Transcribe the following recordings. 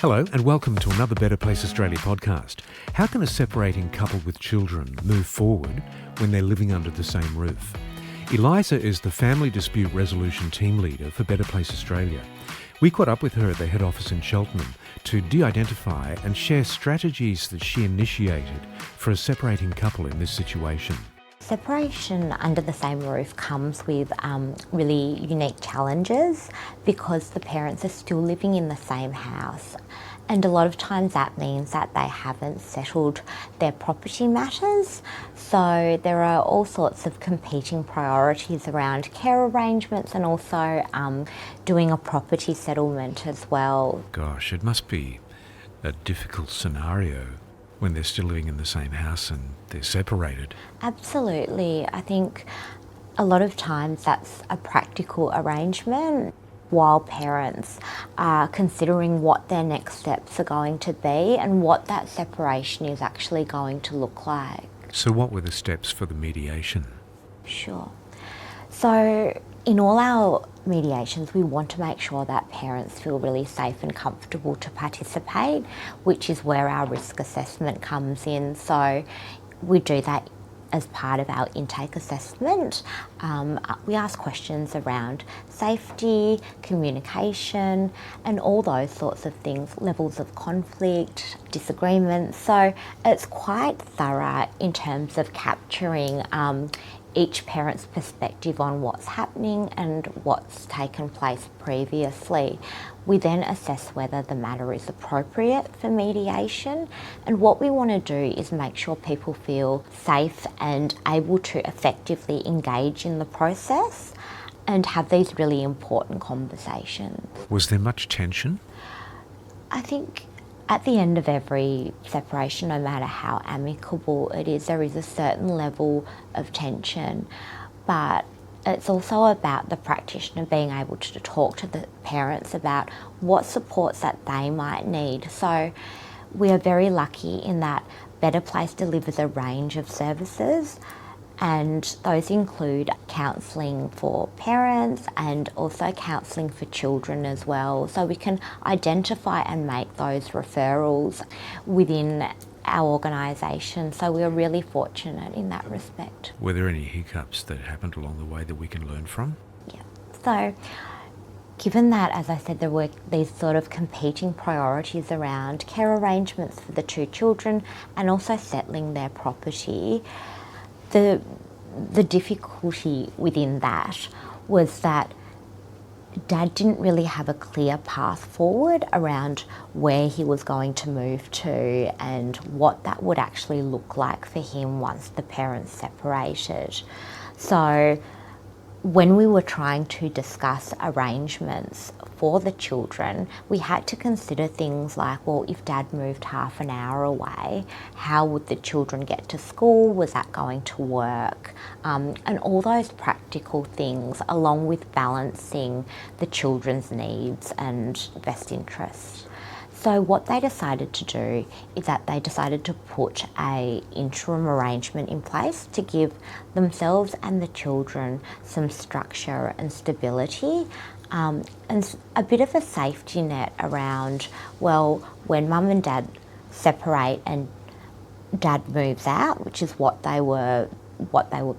Hello and welcome to another Better Place Australia podcast. How can a separating couple with children move forward when they're living under the same roof? Eliza is the Family Dispute Resolution Team Leader for Better Place Australia. We caught up with her at the head office in Cheltenham to de-identify and share strategies that she initiated for a separating couple in this situation. Separation under the same roof comes with really unique challenges because the parents are still living in the same house. And a lot of times that means that they haven't settled their property matters. So there are all sorts of competing priorities around care arrangements and also doing a property settlement as well. Gosh, it must be a difficult scenario when they're still living in the same house and they're separated. Absolutely. I think a lot of times that's a practical arrangement while parents are considering what their next steps are going to be and what that separation is actually going to look like. So what were the steps for the mediation? Sure. So in all our mediations, we want to make sure that parents feel really safe and comfortable to participate, which is where our risk assessment comes in. So we do that as part of our intake assessment. We ask questions around safety, communication, and all those sorts of things, levels of conflict, disagreements. So it's quite thorough in terms of capturing each parent's perspective on what's happening and what's taken place previously. We then assess whether the matter is appropriate for mediation, and what we want to do is make sure people feel safe and able to effectively engage in the process and have these really important conversations. Was there much tension? I think at the end of every separation, no matter how amicable it is, there is a certain level of tension, but it's also about the practitioner being able to talk to the parents about what supports that they might need. So we are very lucky in that Better Place delivers a range of services, and those include counselling for parents and also counselling for children as well. So we can identify and make those referrals within our organisation. So we're really fortunate in that respect. Were there any hiccups that happened along the way that we can learn from? Yeah. So given that, as I said, there were these sort of competing priorities around care arrangements for the two children and also settling their property, the difficulty within that was that Dad didn't really have a clear path forward around where he was going to move to and what that would actually look like for him once the parents separated. So when we were trying to discuss arrangements for the children, we had to consider things like, well, if Dad moved half an hour away, how would the children get to school? Was that going to work? And all those practical things, along with balancing the children's needs and best interests. So what they decided to do is that they decided to put an interim arrangement in place to give themselves and the children some structure and stability, and a bit of a safety net around, well, when Mum and Dad separate and Dad moves out, which is what they were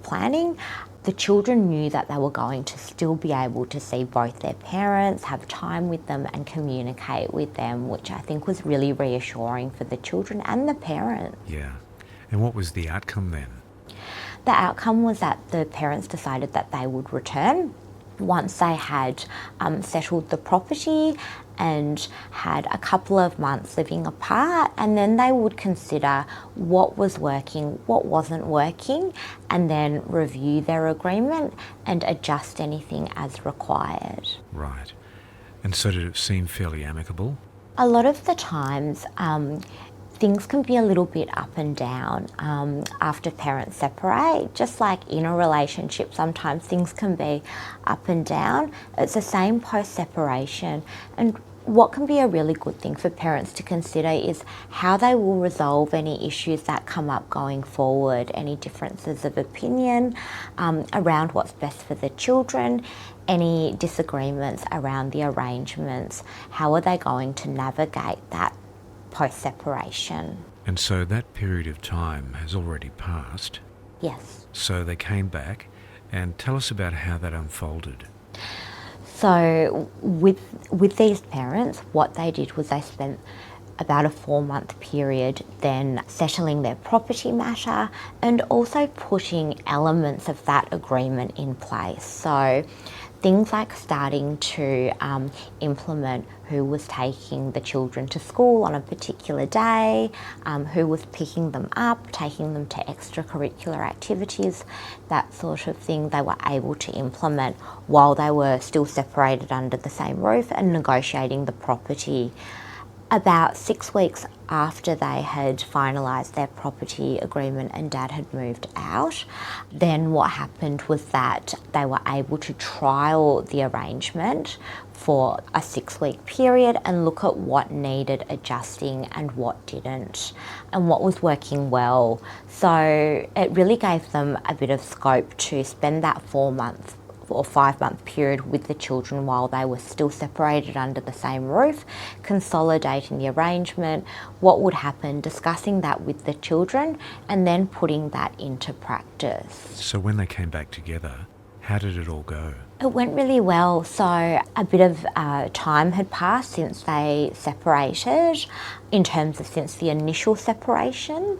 planning, the children knew that they were going to still be able to see both their parents, have time with them and communicate with them, which I think was really reassuring for the children and the parents. Yeah. And what was the outcome then? The outcome was that the parents decided that they would return once they had settled the property and had a couple of months living apart, and then they would consider what was working, what wasn't working, and then review their agreement and adjust anything as required. Right. And so did it seem fairly amicable? A lot of the times, things can be a little bit up and down after parents separate. Just like in a relationship, sometimes things can be up and down. It's the same post-separation. And what can be a really good thing for parents to consider is how they will resolve any issues that come up going forward, any differences of opinion around what's best for the children, any disagreements around the arrangements. How are they going to navigate that post-separation? And so that period of time has already passed. Yes. So they came back, and tell us about how that unfolded. So with these parents, what they did was they spent about a 4-month period then settling their property matter and also putting elements of that agreement in place. So things like starting to implement who was taking the children to school on a particular day, who was picking them up, taking them to extracurricular activities, that sort of thing they were able to implement while they were still separated under the same roof and negotiating the property. About 6 weeks after they had finalised their property agreement and Dad had moved out, then what happened was that they were able to trial the arrangement for a 6-week period and look at what needed adjusting and what didn't and what was working well. So it really gave them a bit of scope to spend that 4-month or 5-month period with the children while they were still separated under the same roof, consolidating the arrangement, what would happen, discussing that with the children, and then putting that into practice. So when they came back together, how did it all go? It went really well. So a bit of time had passed since they separated, in terms of since the initial separation.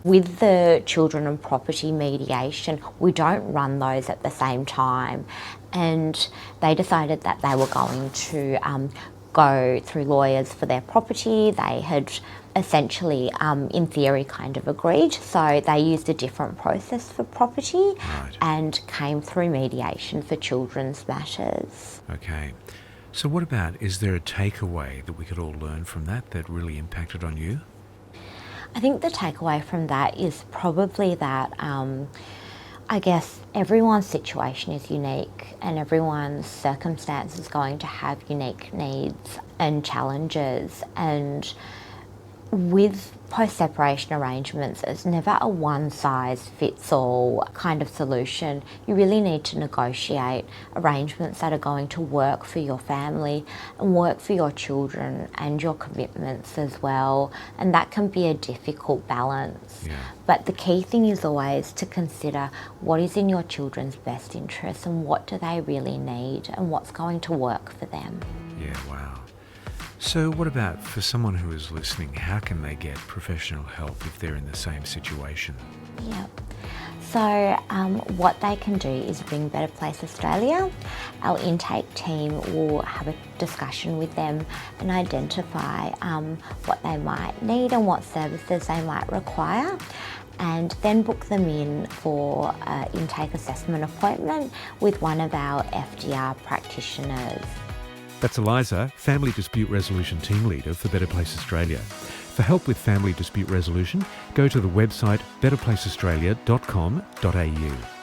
With the children and property mediation, we don't run those at the same time, and they decided that they were going to go through lawyers for their property. They had essentially, in theory, kind of agreed, so they used a different process for property. Right. And came through mediation for children's matters. Okay. So what about, is there a takeaway that we could all learn from that really impacted on you? I think the takeaway from that is probably that I guess everyone's situation is unique and everyone's circumstance is going to have unique needs and challenges, and with post-separation arrangements, it's never a one-size-fits-all kind of solution. You really need to negotiate arrangements that are going to work for your family and work for your children and your commitments as well. And that can be a difficult balance. Yeah. But the key thing is always to consider what is in your children's best interest and what do they really need and what's going to work for them. Yeah, wow. So what about for someone who is listening, how can they get professional help if they're in the same situation? Yeah. So what they can do is ring Better Place Australia. Our intake team will have a discussion with them and identify what they might need and what services they might require, and then book them in for an intake assessment appointment with one of our FDR practitioners. That's Eliza, Family Dispute Resolution Team Leader for Better Place Australia. For help with family dispute resolution, go to the website betterplaceaustralia.com.au.